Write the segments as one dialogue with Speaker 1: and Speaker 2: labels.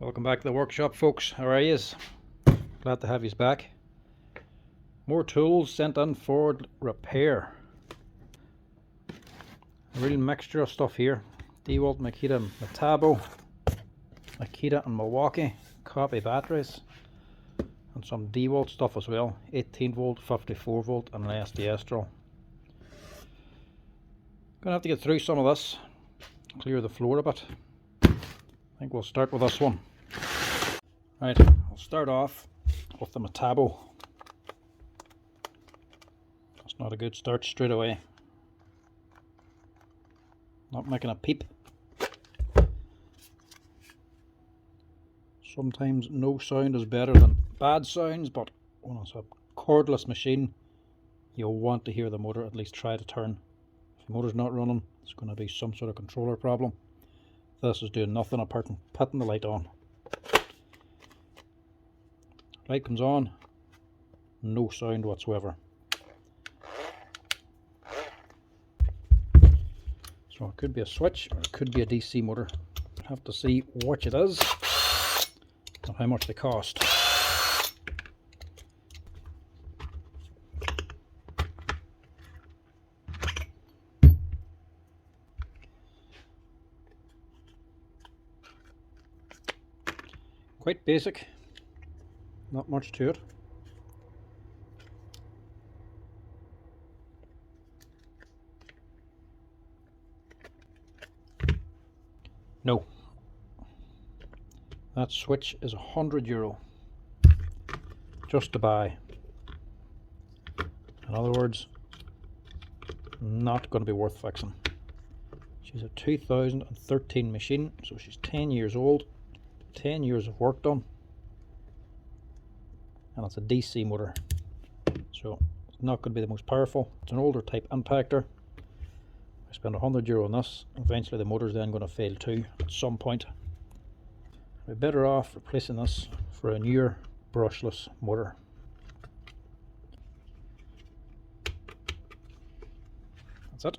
Speaker 1: Welcome back to the workshop, folks. How are yous? Glad to have yous back. More tools sent in for repair. A real mixture of stuff here. Dewalt Makita Metabo, Makita and Milwaukee, copy batteries, and some Dewalt stuff as well. 18 volt, 54 volt, and an SDS drill. Gonna have to get through some of this, clear the floor a bit. I think we'll start with this one. Right, I'll start off with the Metabo. That's not a good start straight away. Not making a peep. Sometimes no sound is better than bad sounds, but when it's a cordless machine, you'll want to hear the motor at least try to turn. If the motor's not running, it's going to be some sort of controller problem. This is doing nothing apart from putting the light on. Light comes on, no sound whatsoever. So it could be a switch or it could be a DC motor. Have to see which it is and how much they cost. Quite basic, not much to it. No, that switch is €100 just to buy. In other words, not going to be worth fixing. She's a 2013 machine, so she's 10 years old, 10 years of work done, and it's a DC motor, so it's not going to be the most powerful. It's an older type impactor. I spent €100 on this. Eventually the motor's then going to fail too at some point. We're better off replacing this for a newer brushless motor. That's it.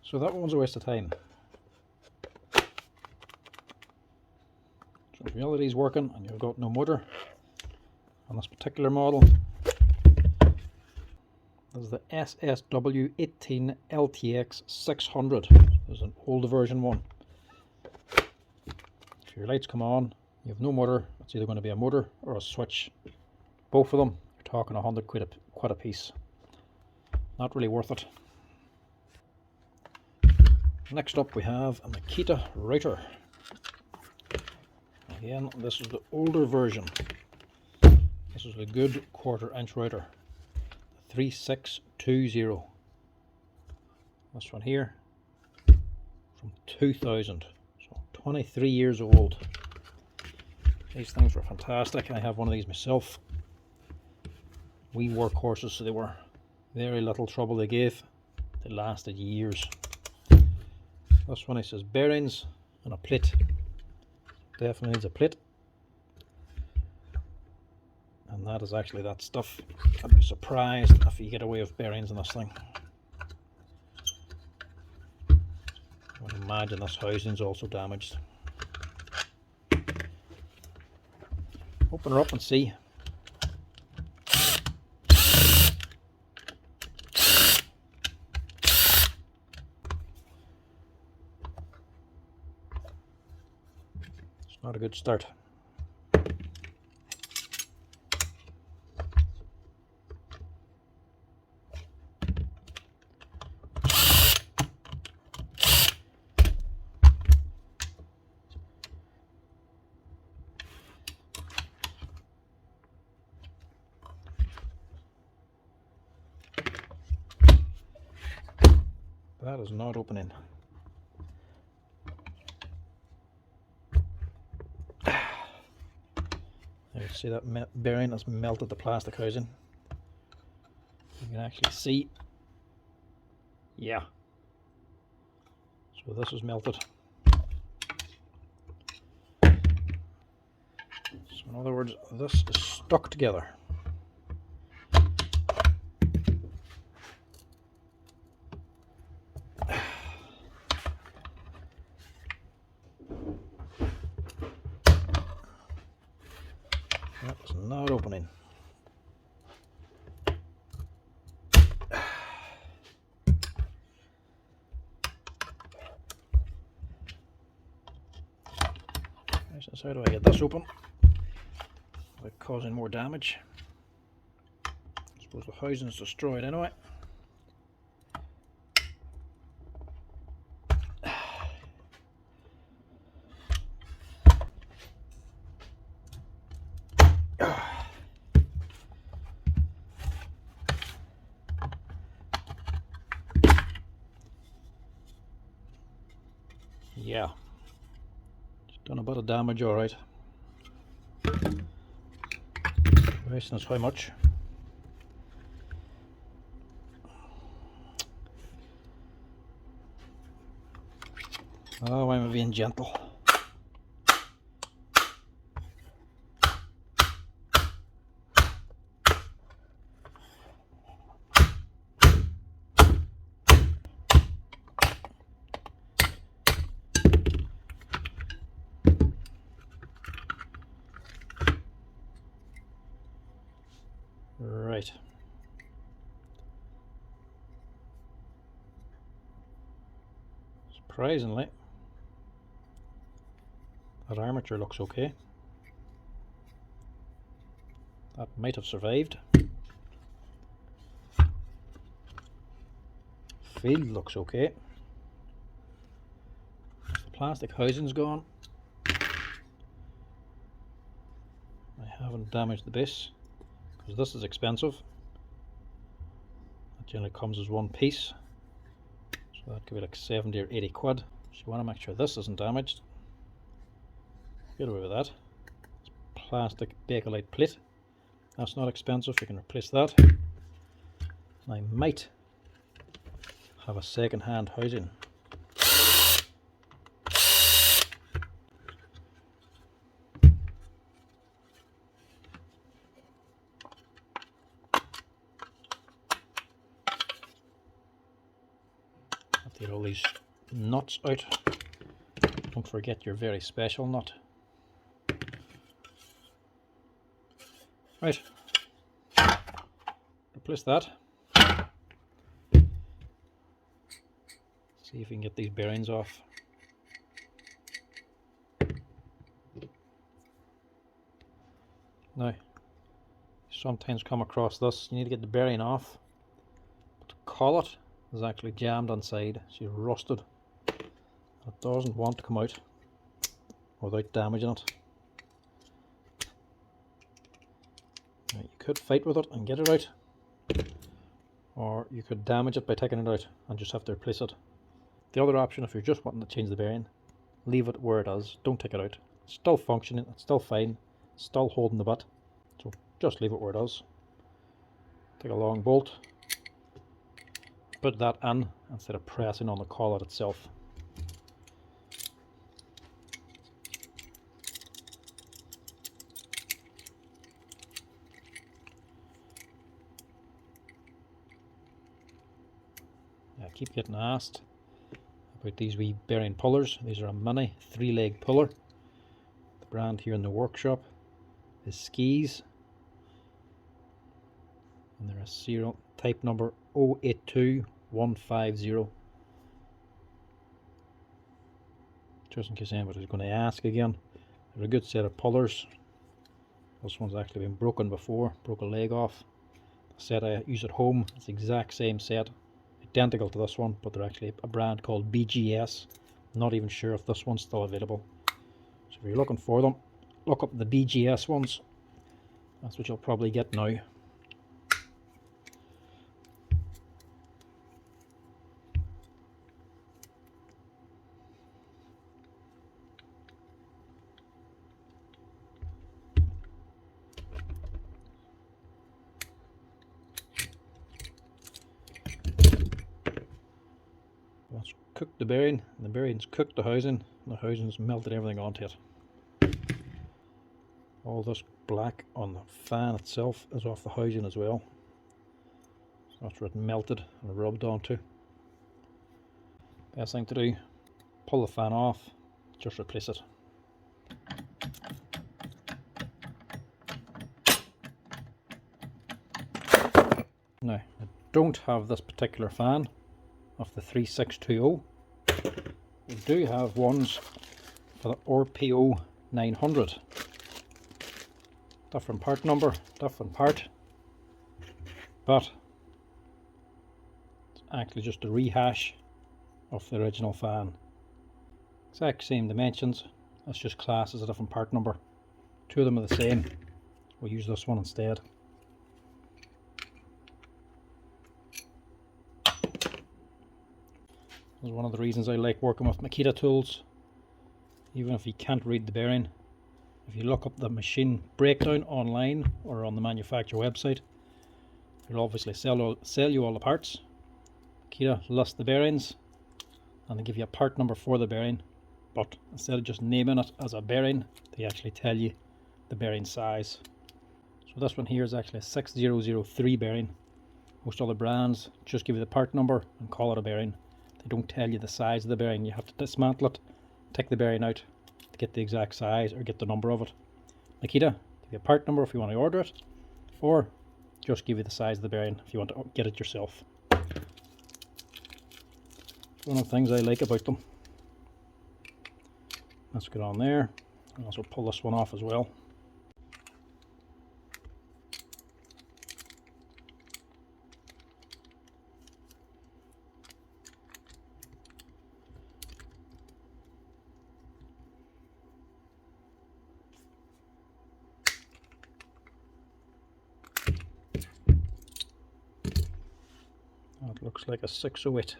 Speaker 1: So that one's a waste of time. So if reality's working and you've got no motor on this particular model, this is the SSW 18 LTX 600. There's an older version one. If your lights come on, you have no motor, it's either going to be a motor or a switch. Both of them, you're talking £100 a piece. Not really worth it. Next up we have a Makita router. Again, this is the older version. This is a good 1/4 inch router. 3620. This one here from 2000. So 23 years old. These things were fantastic. I have one of these myself. Wee workhorses, so they were very little trouble they gave. They lasted years. This one, it says bearings and a plate. Definitely needs a plate. And that is actually that stuff. I'd be surprised if you get away with bearings in this thing. I would imagine this housing's also damaged. Open her up and see. Not a good start. That is not opening. See that bearing has melted the plastic housing. You can actually see, yeah. So this is melted. So in other words, this is stuck together. That is not opening. So how do I get this open without causing more damage? I suppose the housing is destroyed anyway. Yeah, it's done a bit of damage, alright. Question is how much. Oh, why am I being gentle? Right. Surprisingly, that armature looks okay. That might have survived. Field looks okay. The plastic housing's gone. I haven't damaged the base because this is expensive. It generally comes as one piece, so that could be like 70 or 80 quid. So you want to make sure this isn't damaged. Get away with that. It's plastic Bakelite plate. That's not expensive, you can replace that. I might have a second-hand housing. Have to get all these nuts out. Don't forget your very special nut. Right, replace that. See if we can get these bearings off. Now, sometimes come across this, you need to get the bearing off. But the collet is actually jammed inside, she's rusted. It doesn't want to come out without damaging it. Now, you could fight with it and get it out, or you could damage it by taking it out and just have to replace it. The other option, if you're just wanting to change the bearing, leave it where it is, don't take it out. It's still functioning, it's still fine, it's still holding the butt, so just leave it where it is. Take a long bolt, put that in instead of pressing on the collet itself. I keep getting asked about these wee bearing pullers. These are a mini 3-leg puller. The brand here in the workshop is Skis, and they're a serial type number 082150. Just in case anybody's going to ask again, they're a good set of pullers. This one's actually been broken before, broke a leg off. The set I use at home, it's the exact same set, identical to this one, but they're actually a brand called BGS. Not even sure if this one's still available. So if you're looking for them, look up the BGS ones. That's what you'll probably get now. Once cooked the bearing, and the bearing's cooked the housing, and the housing's melted everything onto it. All this black on the fan itself is off the housing as well. So that's where it melted and rubbed onto. Best thing to do, pull the fan off, just replace it. Now, I don't have this particular fan of the 3620. We do have ones for the RPO 900. Different part number, different part, but it's actually just a rehash of the original fan. Exact same dimensions, that's just classed as a different part number. Two of them are the same. We'll use this one instead. This is one of the reasons I like working with Makita tools. Even if you can't read the bearing, if you look up the machine breakdown online or on the manufacturer website, they'll obviously sell you all the parts. Makita lists the bearings and they give you a part number for the bearing, but instead of just naming it as a bearing, they actually tell you the bearing size. So this one here is actually a 6003 bearing. Most other brands just give you the part number and call it a bearing. They don't tell you the size of the bearing. You have to dismantle it, take the bearing out to get the exact size or get the number of it. Makita give you a part number if you want to order it, or just give you the size of the bearing if you want to get it yourself. One of the things I like about them. Let's get on there. I'll also pull this one off as well. That looks like a 608.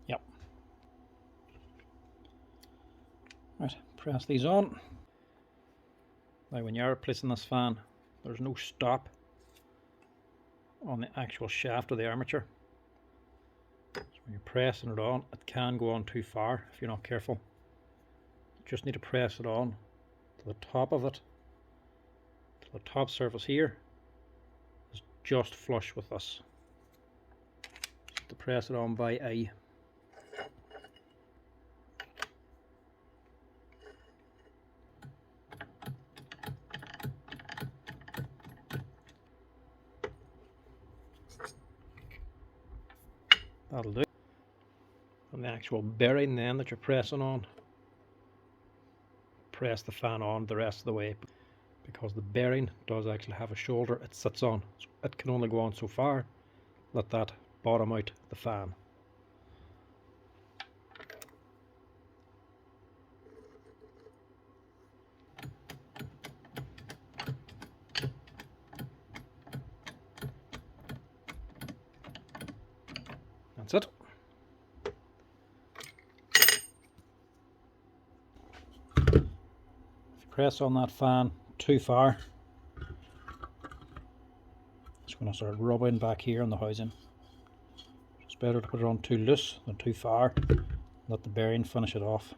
Speaker 1: Yep. Right, press these on. Now when you're replacing this fan, there's no stop on the actual shaft of the armature. So when you're pressing it on, it can go on too far if you're not careful. You just need to press it on to the top of it, to the top surface here is just flush with this. To press it on by eye. That'll do. And the actual bearing then that you're pressing on, press the fan on the rest of the way, because the bearing does actually have a shoulder it sits on, so it can only go on so far. Let that bottom out the fan. That's it. If you press on that fan too far, it's going to start rubbing back here on the housing. It's better to put it on too loose than too far. Let the bearing finish it off,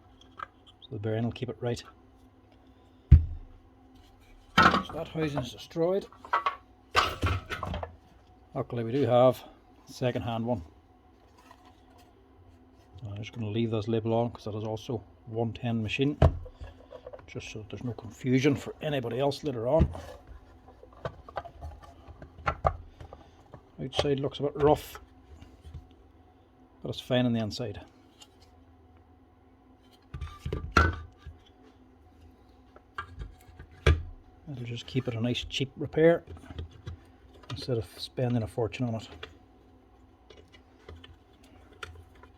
Speaker 1: so the bearing will keep it right. So that housing is destroyed. Luckily we do have a second hand one. I'm just going to leave this label on because that is also 110 machine, just so that there's no confusion for anybody else later on. Outside looks a bit rough, but it's fine on the inside. That'll just keep it a nice cheap repair instead of spending a fortune on it.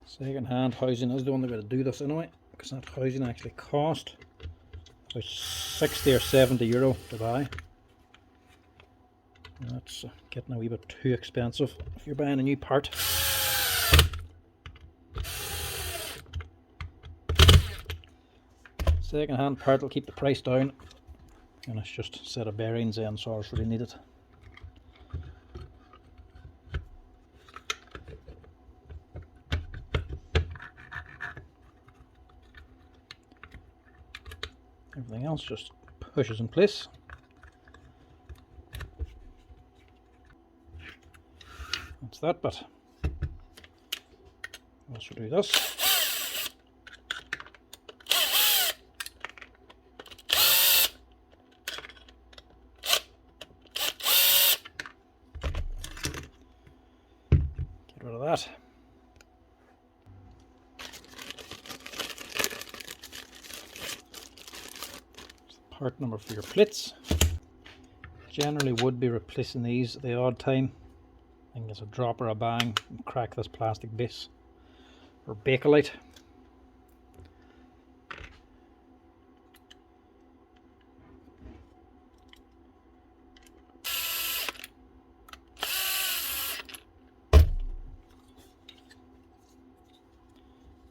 Speaker 1: Second hand housing is the only way to do this anyway, because that housing actually cost about 60 or 70 euro to buy. And that's getting a wee bit too expensive if you're buying a new part. Second hand part will keep the price down, and it's just a set of bearings in, so it's really needed. Everything else just pushes in place. That's that bit. Also do this. Get rid of that. Part number for your plates. Generally would be replacing these at the odd time. I think it's a drop or a bang and crack this plastic base or Bakelite.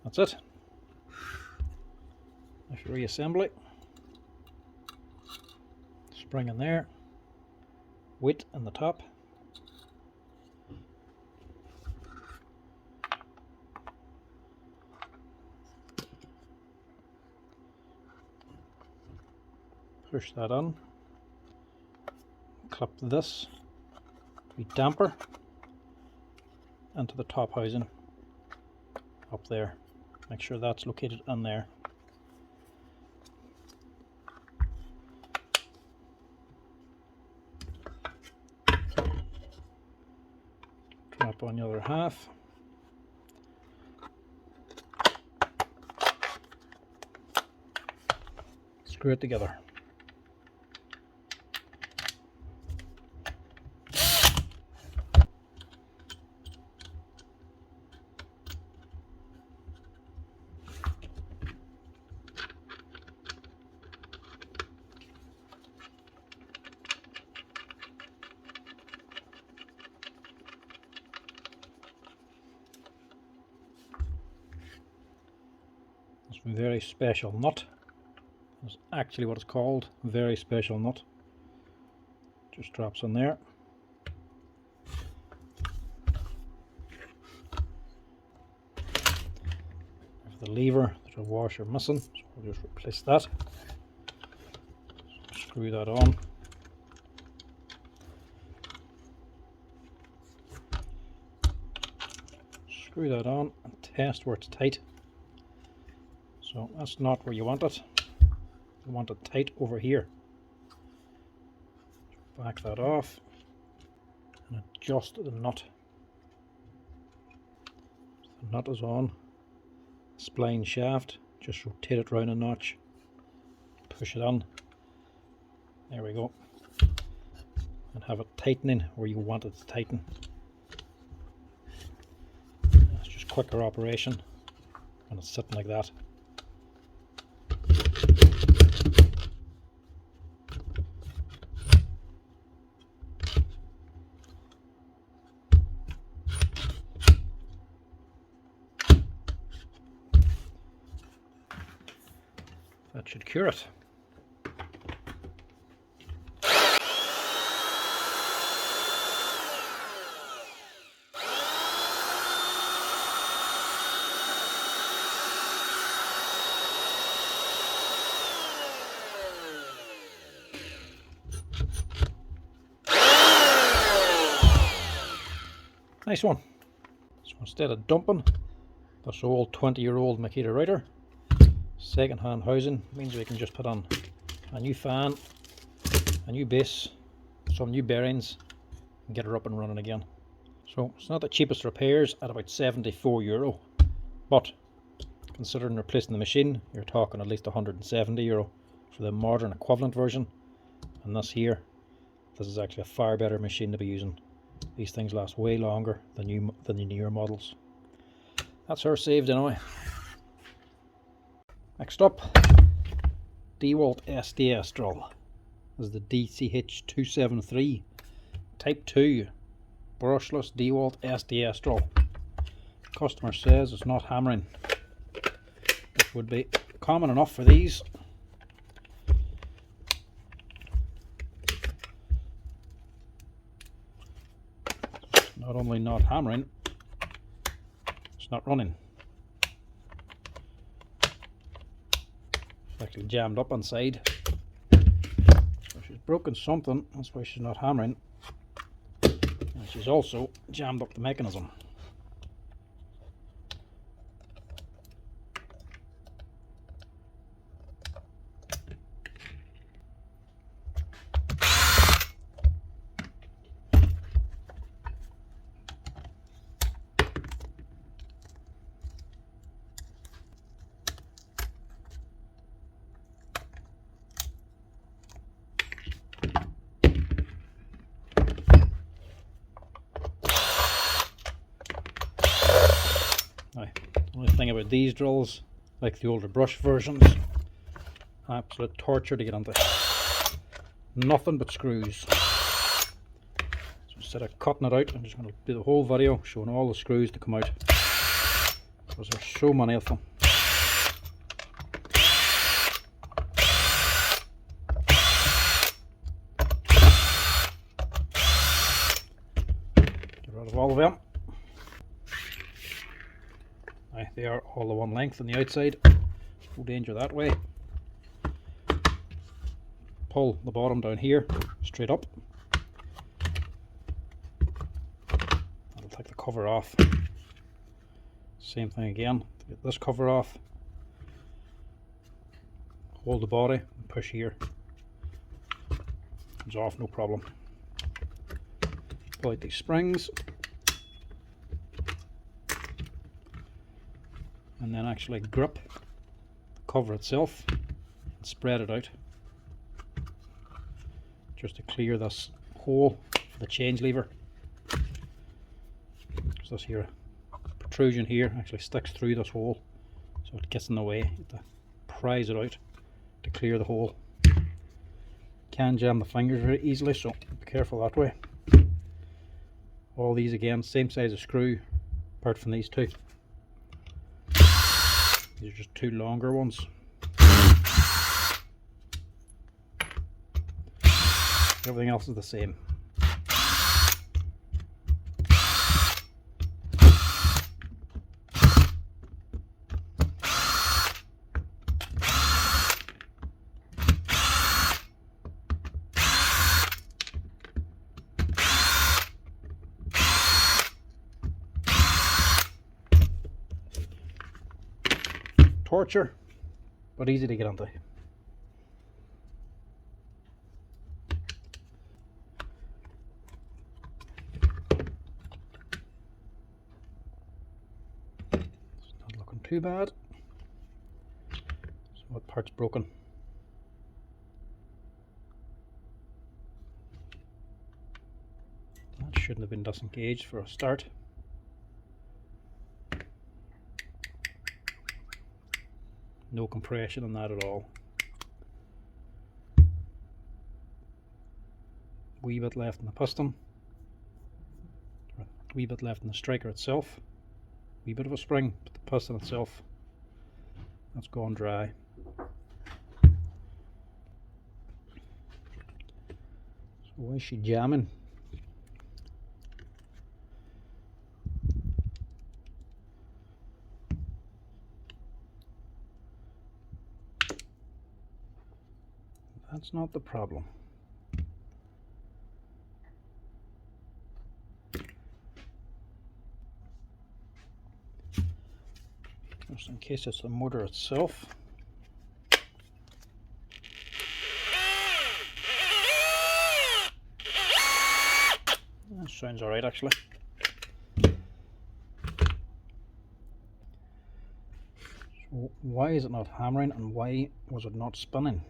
Speaker 1: That's it. If you reassemble it, spring in there, weight in the top, push that on, clip this to be damper into the top housing up there. Make sure that's located in there. Drop on the other half. Screw it together. Very special nut. That's actually what it's called. Very special nut. Just drops in there. There's the lever. There's a washer missing, so we'll just replace that. Screw that on. Screw that on and test where it's tight. So that's not where you want it. You want it tight over here. Back that off and adjust the nut. The nut is on. Spline shaft. Just rotate it round a notch. Push it on. There we go. And have it tightening where you want it to tighten. It's just quicker operation when it's sitting like that. That should cure it. Nice one. So instead of dumping this old 20-year-old Makita router, second-hand housing means we can just put on a new fan, a new base, some new bearings, and get her up and running again. So it's not the cheapest repairs at about €74, but considering replacing the machine, you're talking at least €170 for the modern equivalent version. And this is actually a far better machine to be using. These things last way longer than the newer models. That's her saved anyway. Next up, Dewalt SDS drill. This is the DCH273 Type 2 brushless Dewalt SDS drill. Customer says it's not hammering, which would be common enough for these. Not only not hammering, it's not running. It's actually jammed up inside. broken something, that's why she's not hammering. And she's also jammed up the mechanism. Now, the only thing about these drills, like the older brush versions, absolute torture to get onto. Nothing but screws. So instead of cutting it out, I'm just going to do the whole video showing all the screws to come out, because there's so many of them. Get rid of all of them. Now, they are all the one length on the outside. No danger that way. Pull the bottom down here straight up. That'll take the cover off. Same thing again to get this cover off. Hold the body and push here. Comes off, no problem. Pull out these springs and then actually grip the cover itself and spread it out, just to clear this hole for the change lever. So this here protrusion here actually sticks through this hole, so it gets in the way. You have to prise it out to clear the hole. Can jam the fingers very easily, so be careful that way. All these again, same size of screw, apart from these two. These are just two longer ones. Everything else is the same. Torture, but easy to get onto. Too bad. So what part's broken? That shouldn't have been disengaged for a start. No compression on that at all. Wee bit left in the piston. Wee bit left in the striker itself. Wee bit of a spring, but the piston itself, that's gone dry. So why is she jamming? That's not the problem. Just in case it's the motor itself. That sounds alright actually. So why is it not hammering, and why was it not spinning?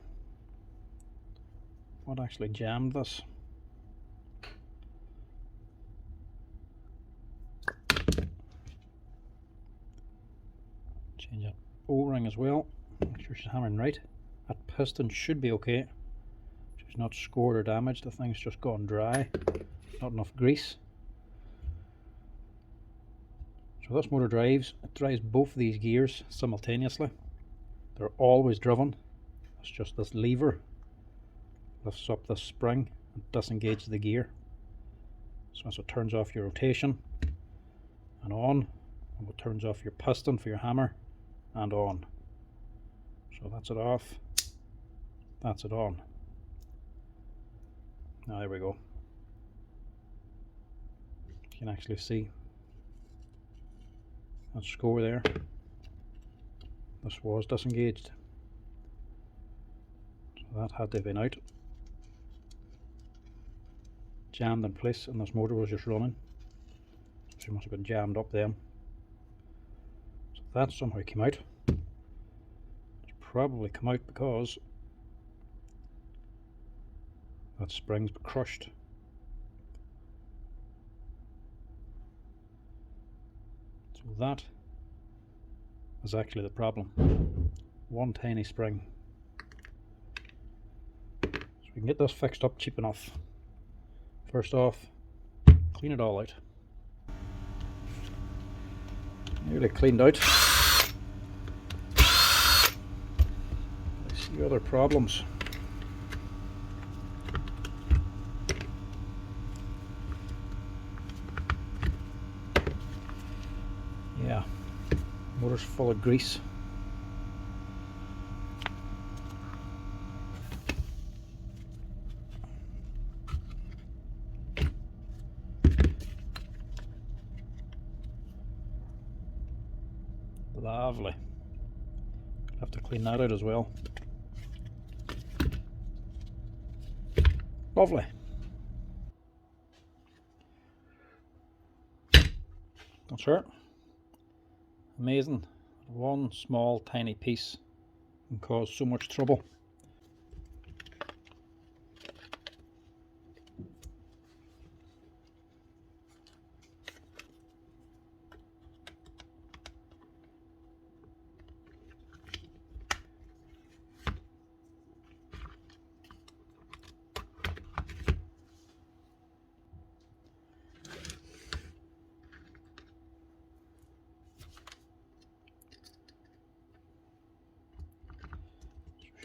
Speaker 1: What actually jammed this? Change that O-ring as well, make sure she's hammering right. That piston should be okay. She's not scored or damaged, the thing's just gone dry, not enough grease. So this motor drives, it drives both of these gears simultaneously. They're always driven. It's just this lever lifts up this spring and disengages the gear. So that's what turns off your rotation and on, and what turns off your piston for your hammer and on. So that's it off, that's it on. Now there we go. You can actually see that score there. This was disengaged, so that had to have been out. Jammed in place, and this motor was just running. She must have been jammed up then. So that somehow came out. It's probably come out because that spring's crushed. So that is actually the problem. One tiny spring. So we can get this fixed up cheap enough. First off, clean it all out. Nearly cleaned out. I see other problems. Yeah, motor's full of grease. Lovely. Have to clean that out as well. Lovely. That's it. Amazing. One small tiny piece can cause so much trouble.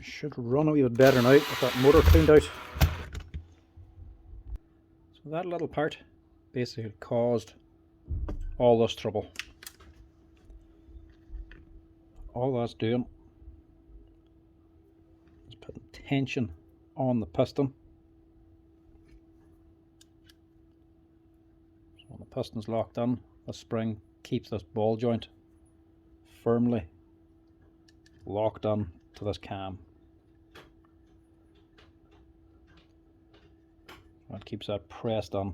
Speaker 1: Should run a wee bit better now with that motor cleaned out. So that little part basically caused all this trouble. All that's doing is putting tension on the piston. So when the piston's locked in, the spring keeps this ball joint firmly locked in to this cam. That keeps that pressed on.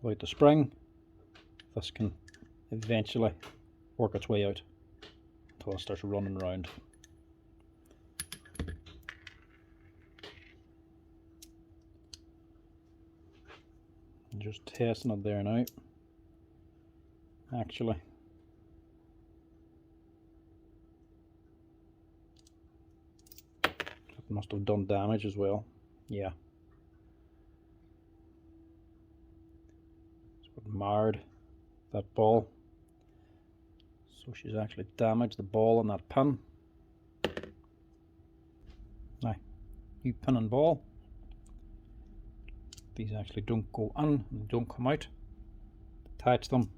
Speaker 1: Without the spring, this can eventually work its way out until it starts running around. I'm just testing it there now. Actually, it must have done damage as well. Yeah. Marred that ball, so she's actually damaged the ball on that pin. Now, new pin and ball, these actually don't go in and don't come out. Attach them,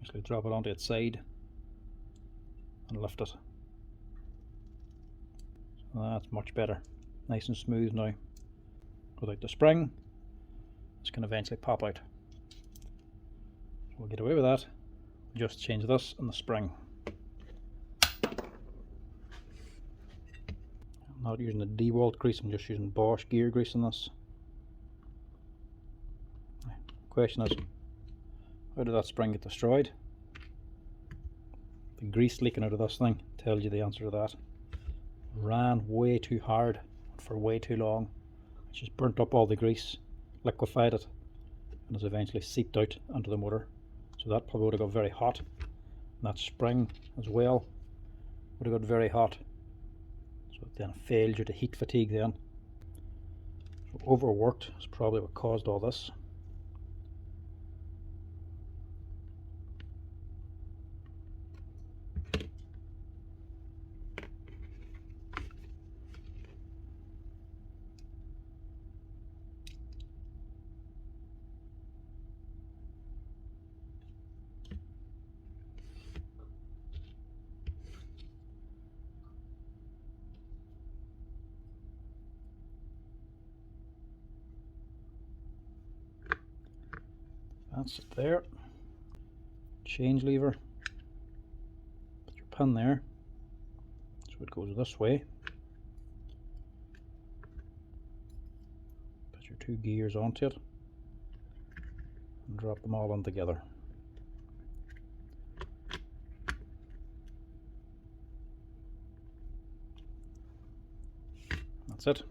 Speaker 1: actually drop it onto its side and lift it. So that's much better, nice and smooth now. Without the spring, this can eventually pop out. We'll get away with that. Just change this and the spring. I'm not using the Dewalt grease, I'm just using Bosch gear grease in this. Question is, how did that spring get destroyed? The grease leaking out of this thing tells you the answer to that. Ran way too hard for way too long. It's just burnt up all the grease, liquefied it, and has eventually seeped out into the motor. So that probably would have got very hot. And that spring as well would have got very hot. So it then failed due to heat fatigue then. So overworked is probably what caused all this. That's it there. Change lever. Put your pin there. So it goes this way. Put your 2 gears onto it. And drop them all in together. That's it.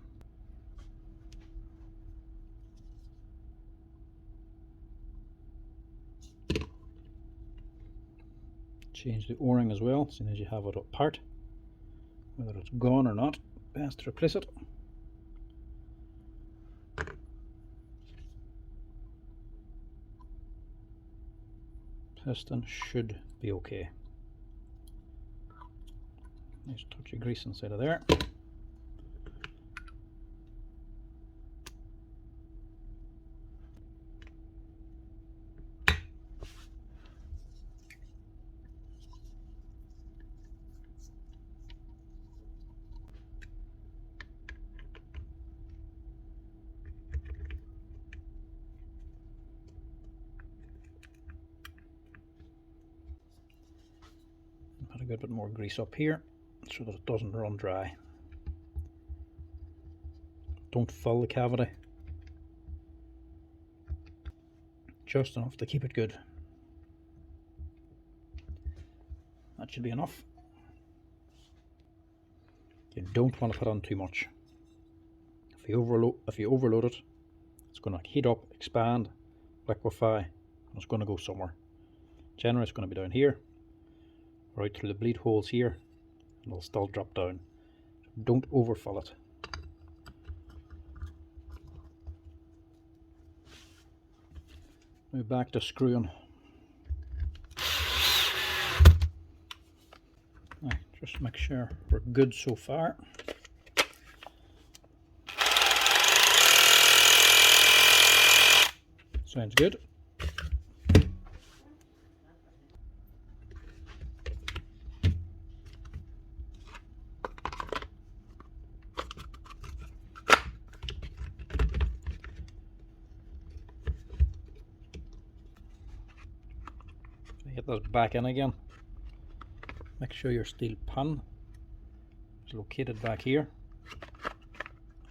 Speaker 1: Change the o-ring as well, as soon as you have it apart. Whether it's gone or not, best to replace it. Piston should be okay. Nice touch of grease inside of there. Put a good bit more grease up here so that it doesn't run dry. Don't fill the cavity. Just enough to keep it good. That should be enough. You don't want to put on too much. If you overload it, it's going to heat up, expand, liquefy, and it's going to go somewhere. Generally it's going to be down here, right through the bleed holes here, and it'll still drop down. Don't overfill it. Now back to screwing. Right, just make sure we're good so far. Sounds good. Get this back in again. Make sure your steel pin is located back here,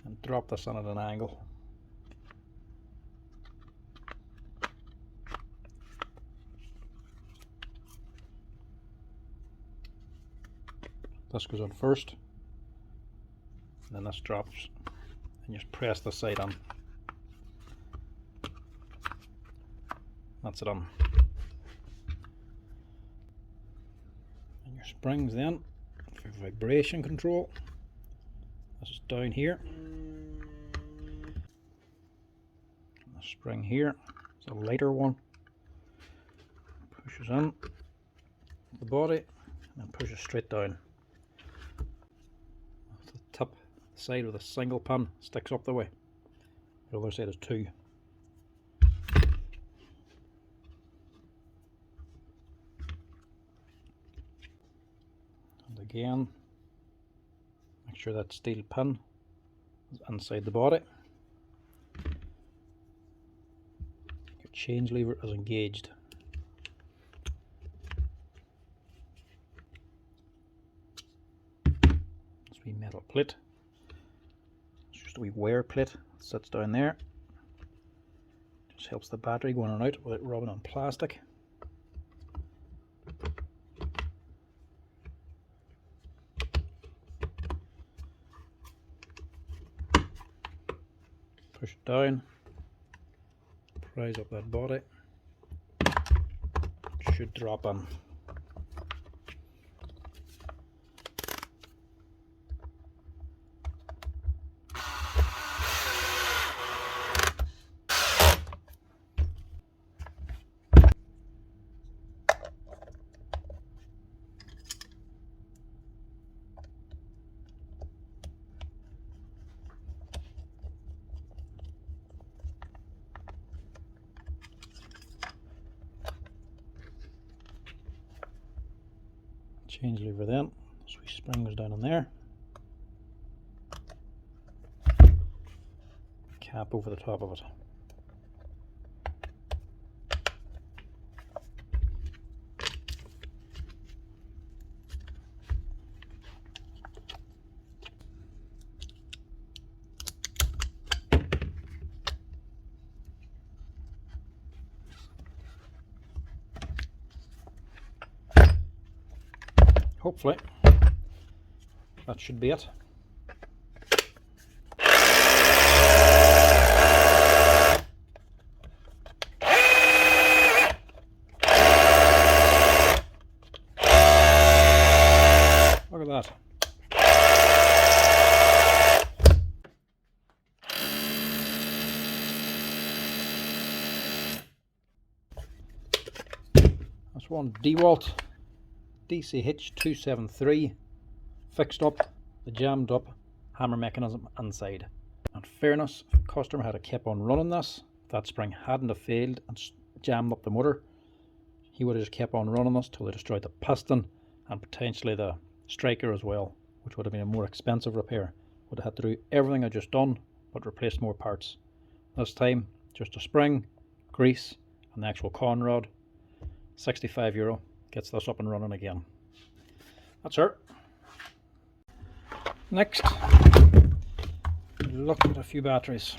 Speaker 1: and drop this in at an angle. This goes on first, and then this drops, and just press the side on. That's it on. And your springs then, for vibration control, this is down here. And the spring here is a lighter one. Pushes in the body, and then pushes straight down. The tip side with a single pin sticks up the way. The other side is 2. And again, make sure that steel pin is inside the body. Your change lever is engaged. This wee metal plate. It's just a wee wear plate that sits down there. Just helps the battery go in and out without rubbing on plastic. Push it down, prise up that body, it should drop in. Change lever then, so we spring goes down in there. Cap over the top of it. hopefully that should be it. Look at that. That's one Dewalt DCH 273 fixed up the jammed up hammer mechanism inside. In fairness, if the customer had kept on running this, if that spring hadn't have failed and jammed up the motor, he would have just kept on running this till they destroyed the piston and potentially the striker as well, which would have been a more expensive repair. Would have had to do everything I just done but replace more parts. This time just a spring, grease and the actual con rod. €65 gets this up and running again. That's her. Next, look at a few batteries.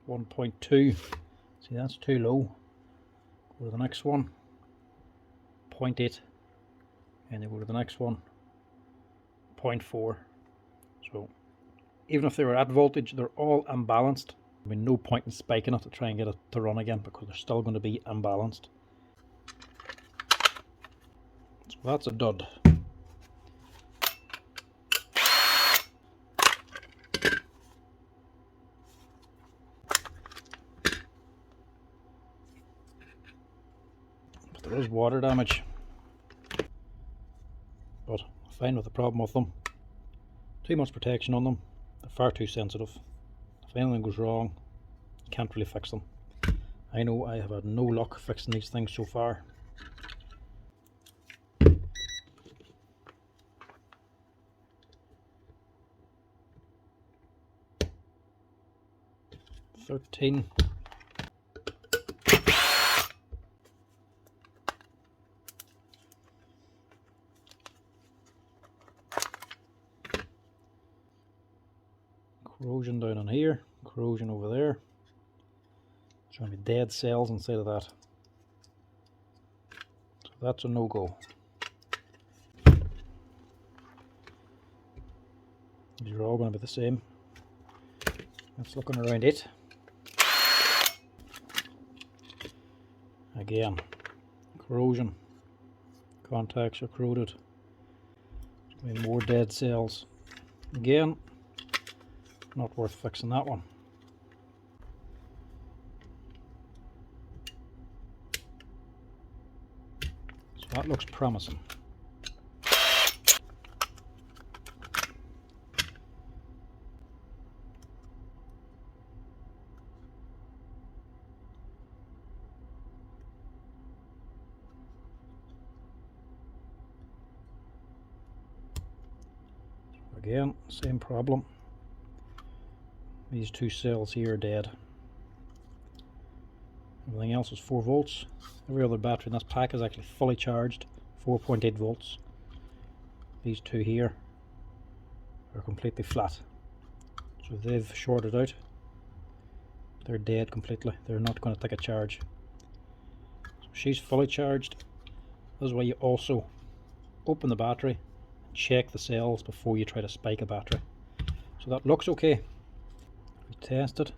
Speaker 1: .2. See, that's too low. Go to the next one. 0.8. And then go to the next one. 0.4. So even if they were at voltage, they're all imbalanced. There'll be no point in spiking it to try and get it to run again because they're still going to be imbalanced. So that's a dud. But there is water damage. But I'm fine with the problem with them. Too much protection on them. They're far too sensitive. If anything goes wrong, you can't really fix them. I know I have had no luck fixing these things so far. $13. Corrosion down on here, corrosion over there. There's going to be dead cells inside of that. So that's a no-go. These are all going to be the same. That's looking around it. Again, corrosion. Contacts are corroded. There's going to be more dead cells. Again, not worth fixing that one. So that looks promising. Again, same problem. These two cells here are dead. Everything else is 4 volts. Every other battery in this pack is actually fully charged, 4.8 volts. These two here are completely flat. So they've shorted out. They're dead completely. They're not going to take a charge. So she's fully charged. This is why you also open the battery and check the cells before you try to spike a battery. So that looks okay. We tested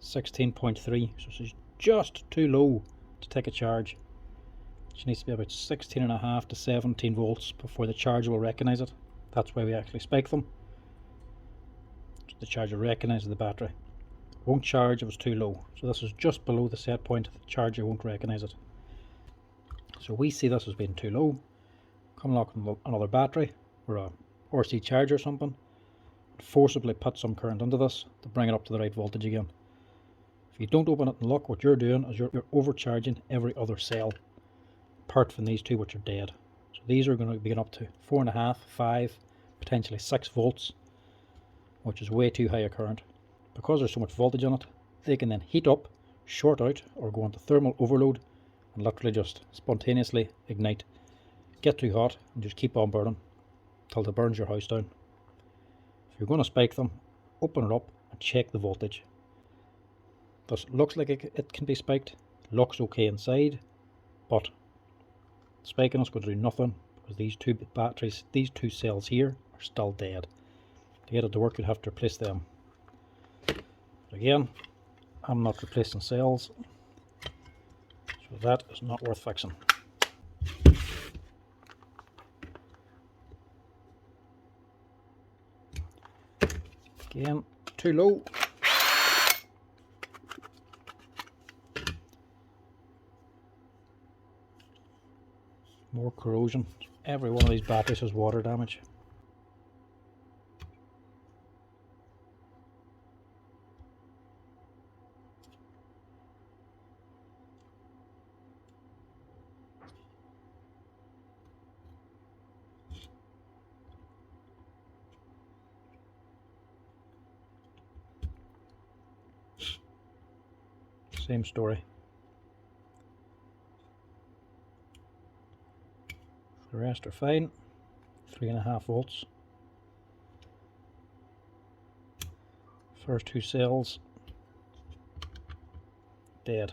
Speaker 1: 16.3, so she's just too low to take a charge. She needs to be about 16.5 to 17 volts before the charger will recognize it. That's why we actually spike them. So the charger recognizes the battery. It won't charge if it's too low. So this is just below the set point. The charger won't recognize it. So we see this as being too low. Come along with another battery or a RC charger or something. Forcibly put some current into this to bring it up to the right voltage again. If you don't open it and look, what you're doing is you're overcharging every other cell apart from these two, which are dead. So these are going to be up to 4.5, 5, potentially 6 volts, which is way too high a current. Because there's so much voltage on it, they can then heat up, short out, or go into thermal overload and literally just spontaneously ignite, get too hot and just keep on burning till it burns your house down. If you're going to spike them, open it up and check the voltage. This looks like it can be spiked, looks okay inside, but spiking is going to do nothing because these two batteries, these two cells here are still dead. To get it to work, you'd have to replace them. But again, I'm not replacing cells, so that is not worth fixing. Again, too low. More corrosion. Every one of these batteries has water damage. Same story. The rest are fine. 3.5 volts. First two cells dead.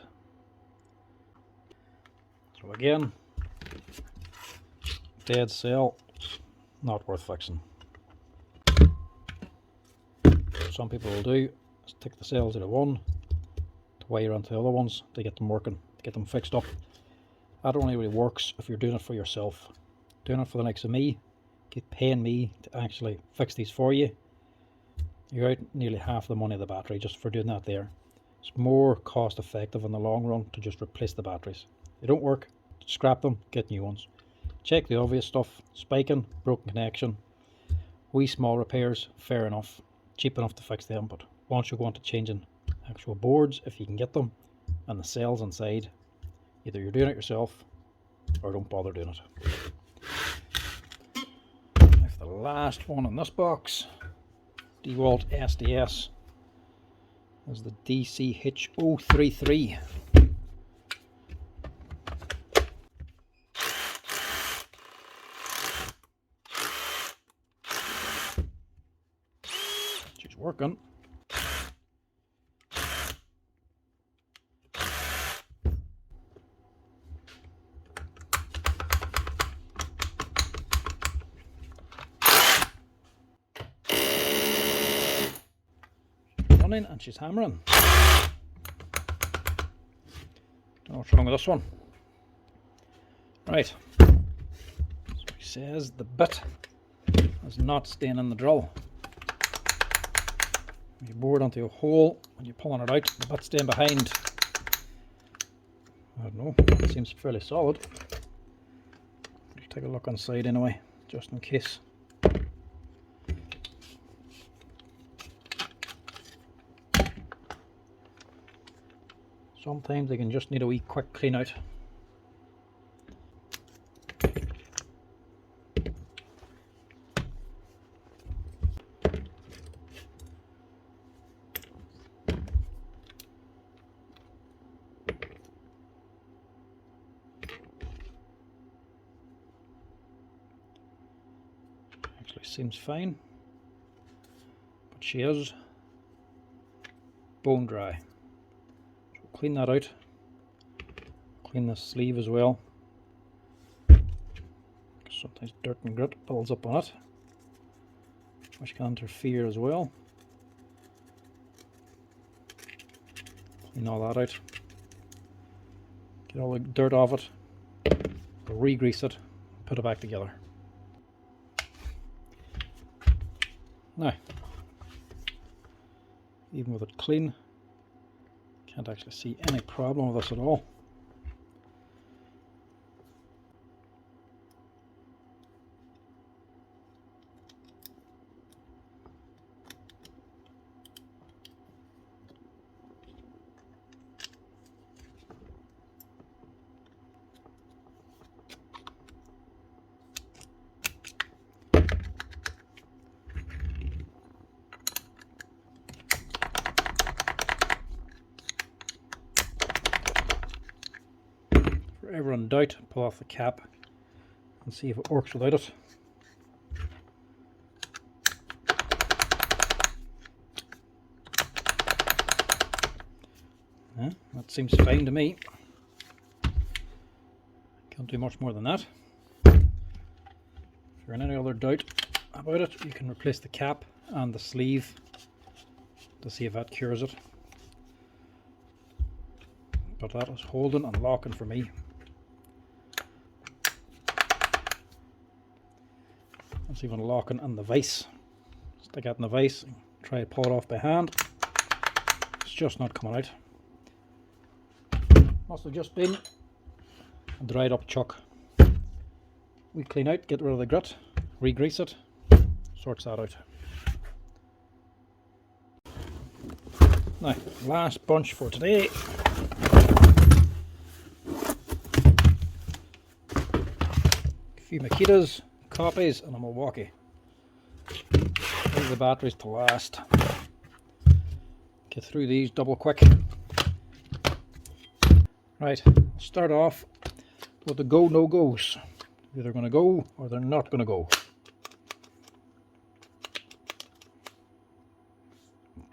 Speaker 1: So again, dead cell, not worth fixing. Some people will do is take the cells out of one to wire onto the other ones to get them working, to get them fixed up. That only really works if you're doing it for yourself. Doing it for the likes of me, paying me to actually fix these for you, you're out nearly half the money of the battery just for doing that there. It's more cost effective in the long run to just replace the batteries. They don't work, scrap them, get new ones. Check the obvious stuff, spiking, broken connection, wee small repairs, fair enough, cheap enough to fix them, but once you go on to changing actual boards, if you can get them, and the cells inside, either you're doing it yourself or don't bother doing it. Now for the last one in this box, Dewalt SDS, is the DCH033. She's working. Running and she's hammering. Don't know what's wrong with this one. Right. So he says the bit is not staying in the drill. You bore it onto a hole when you're pulling it out, the bit's staying behind. I don't know, it seems fairly solid. Let's take a look inside anyway, just in case. Sometimes they can just need a wee quick clean out. Actually seems fine, but she is bone dry. Clean that out, clean the sleeve as well, sometimes dirt and grit builds up on it, which can interfere as well. Clean all that out, get all the dirt off it, re-grease it, put it back together. Now, even with it clean, can't actually see any problem with this at all. Ever in doubt, pull off the cap and see if it works without it. Yeah, that seems fine to me. Can't do much more than that. If you're in any other doubt about it, you can replace the cap and the sleeve to see if that cures it. But that is holding and locking for me. That's even locking in the vise. Stick that in the vise and try to pull it off by hand. It's just not coming out. Must have just been a dried up chuck. We clean out, get rid of the grit, re-grease it, sorts that out. Now, last bunch for today. A few Makitas, copies, and a Milwaukee. Leave the batteries to last. Get through these double quick. Right, I'll start off with the go no goes. Either going to go or they're not going to go.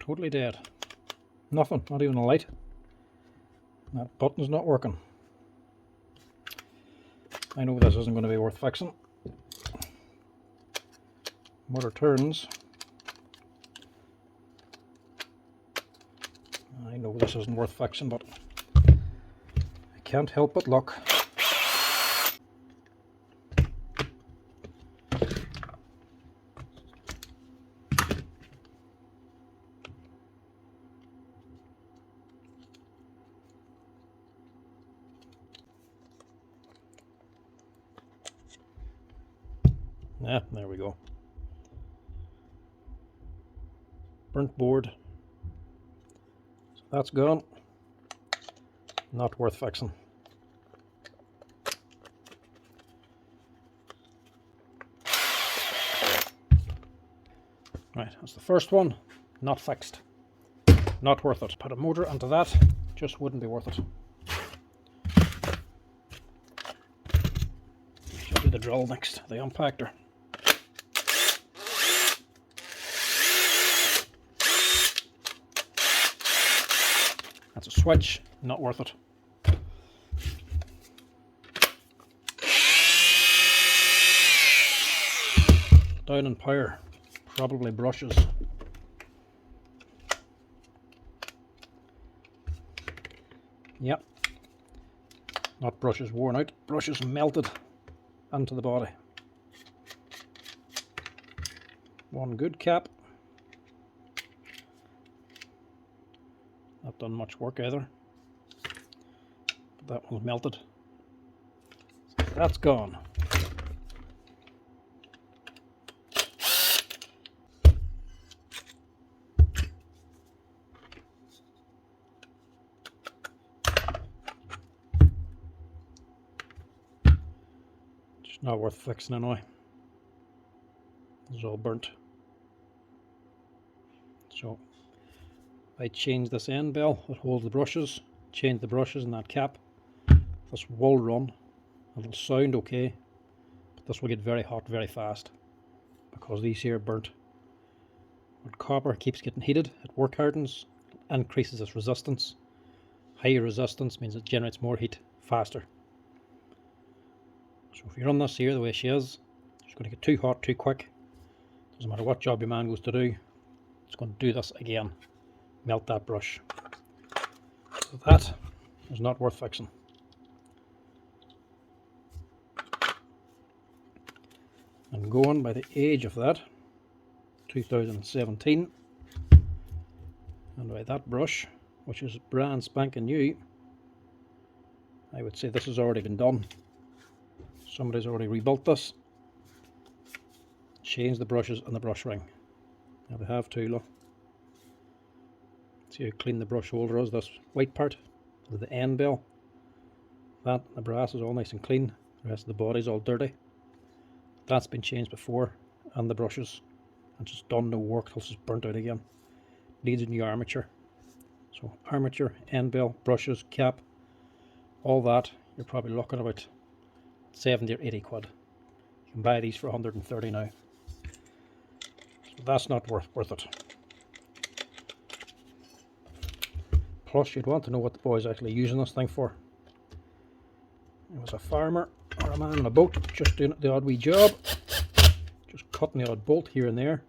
Speaker 1: Totally dead. Nothing, not even a light. That button's not working. I know this isn't going to be worth fixing. Motor turns. I know this isn't worth fixing, but I can't help but look. Yeah, there we go. Burnt board. So that's gone. Not worth fixing. Right, that's the first one. Not fixed. Not worth it. Put a motor into that. Just wouldn't be worth it. Shall do the drill next. The impactor. That's a switch, not worth it. Down in power, probably brushes. Yep, not brushes worn out, brushes melted into the body. One good cap. Not done much work either. But that one's melted. So that's gone. Just not worth fixing anyway. It's all burnt. So I change this end bell that holds the brushes, change the brushes in that cap. This will run, it'll sound okay, but this will get very hot very fast because these here are burnt. When copper keeps getting heated, it work hardens, increases its resistance. Higher resistance means it generates more heat faster. So if you run this here the way she is, it's going to get too hot too quick. Doesn't matter what job your man goes to do, it's going to do this again. Melt that brush. So that is not worth fixing. And going by the age of that, 2017, and by that brush, which is brand spanking new, I would say this has already been done. Somebody's already rebuilt this, changed the brushes and the brush ring. Now they have to, look. See how clean the brush holder is. This white part is the end bell. That, the brass is all nice and clean. The rest of the body is all dirty. That's been changed before, and the brushes. And just done no work till it's just burnt out again. Needs a new armature. So armature, end bell, brushes, cap, all that, you're probably looking about 70 or 80 quid. You can buy these for 130 now. So that's not worth it. plus, you'd want to know what the boy's actually using this thing for. It was a farmer or a man on a boat just doing the odd wee job, just cutting the odd bolt here and there.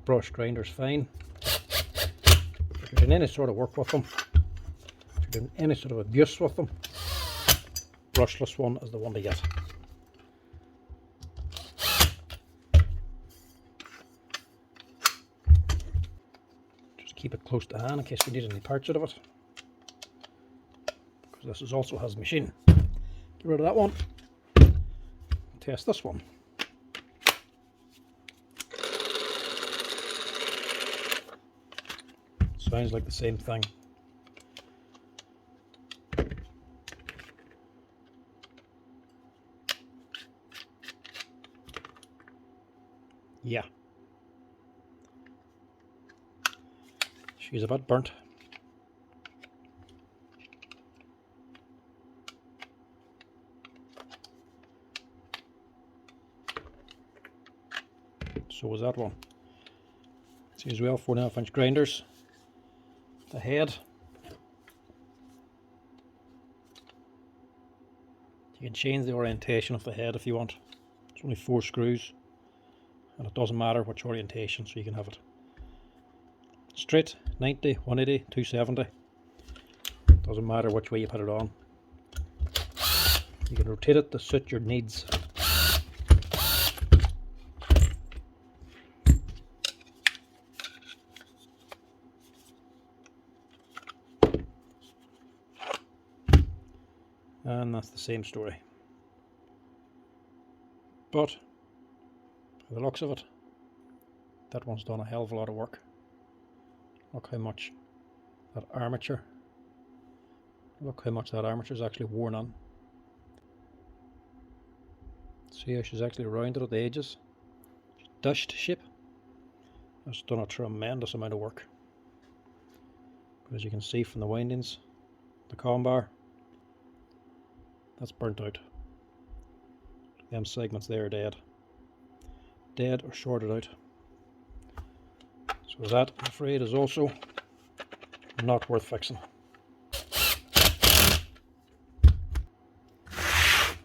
Speaker 1: Brush grinder's fine. If you're doing any sort of work with them, if you're doing any sort of abuse with them, brushless one is the one to get. Just keep it close to hand in case you need any parts out of it, because this also has a machine. Get rid of that one. Test this one. Sounds like the same thing. Yeah. She's a bit burnt. So was that one. See as well, 4.5 inch grinders. The head. You can change the orientation of the head if you want. It's only 4 screws, and it doesn't matter which orientation, so you can have it straight, 90, 180, 270. Doesn't matter which way you put it on. You can rotate it to suit your needs. And that's the same story. But for the looks of it, that one's done a hell of a lot of work. Look how much that armature is actually worn on. See how she's actually rounded at the edges. Dished shape. That's done a tremendous amount of work. But as you can see from the windings, the column bar, that's burnt out. Them segments there are dead. Dead or shorted out. So that, I'm afraid, is also not worth fixing.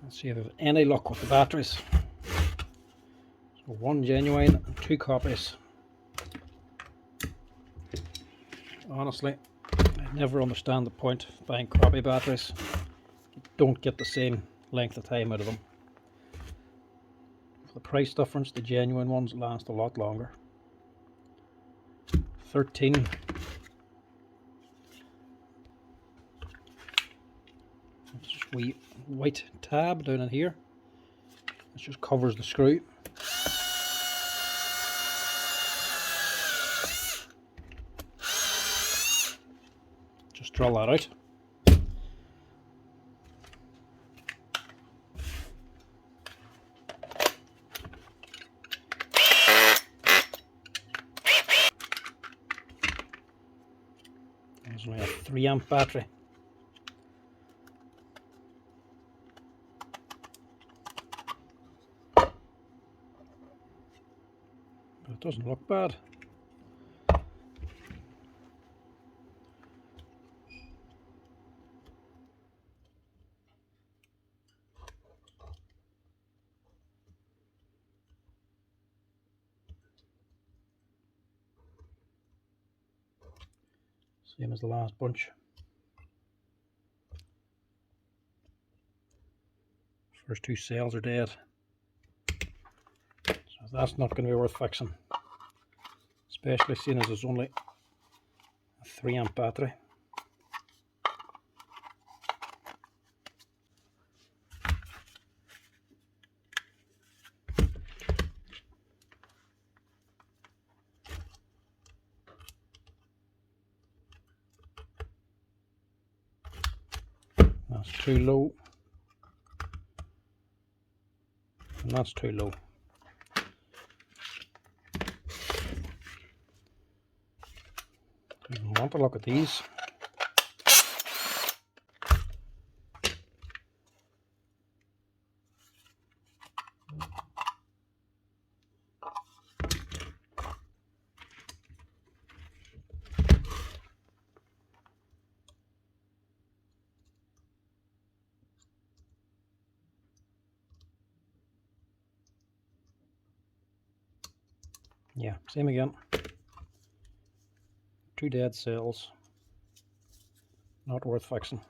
Speaker 1: Let's see if I have any luck with the batteries. So 1 genuine and 2 copies. Honestly, I never understand the point of buying copy batteries. You don't get the same length of time out of them. For the price difference, the genuine ones last a lot longer. 13. It's just a wee white tab down in here. This just covers the screw. Just drill that out. There's only a 3 amp battery. But it doesn't look bad. Same as the last bunch. First 2 cells are dead. So that's not going to be worth fixing. Especially seeing as there's only a 3 amp battery. That's too low, and that's too low. You want to look at these. Yeah, same again. 2 dead cells. Not worth fixing.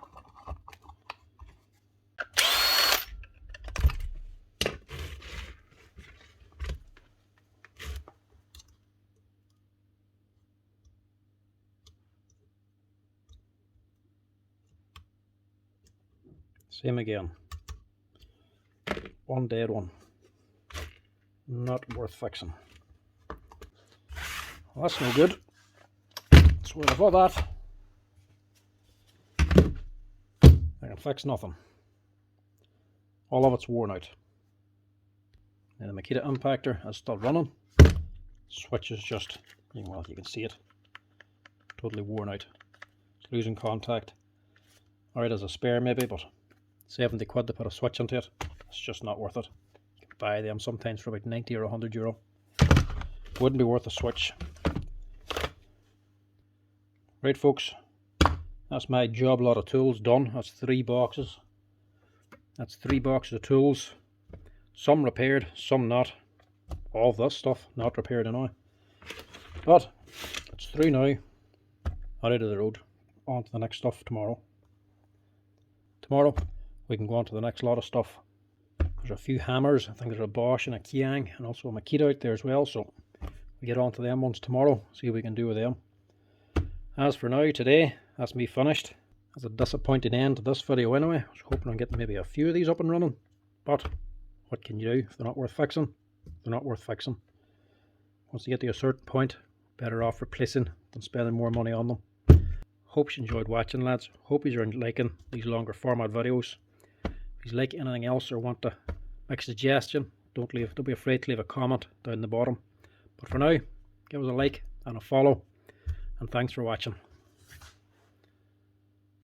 Speaker 1: Same again. 1 dead one. Not worth fixing. Well, that's no good. So with all that, I can fix nothing. All of it's worn out. And the Makita impactor is still running. Switch is just, well, you can see it. Totally worn out. It's losing contact. Alright, as a spare maybe, but 70 quid to put a switch into it. It's just not worth it. You can buy them sometimes for about 90 or 100 euro. Wouldn't be worth a switch. Right folks, that's my job lot of tools done. That's 3 boxes. That's 3 boxes of tools. Some repaired, some not. All of this stuff not repaired now. But it's through now. Out of the road. On to the next stuff tomorrow. Tomorrow we can go on to the next lot of stuff. There's a few hammers. I think there's a Bosch and a Kiang and also a Makita out there as well. So we get on to them ones tomorrow. See what we can do with them. As for now, today, that's me finished. That's a disappointing end to this video anyway. I was hoping on getting maybe a few of these up and running. But what can you do? If they're not worth fixing, they're not worth fixing. Once you get to a certain point, better off replacing than spending more money on them. Hope you enjoyed watching, lads. Hope you're liking these longer format videos. If you like anything else or want to make a suggestion, don't be afraid to leave a comment down the bottom. But for now, give us a like and a follow, and thanks for watching.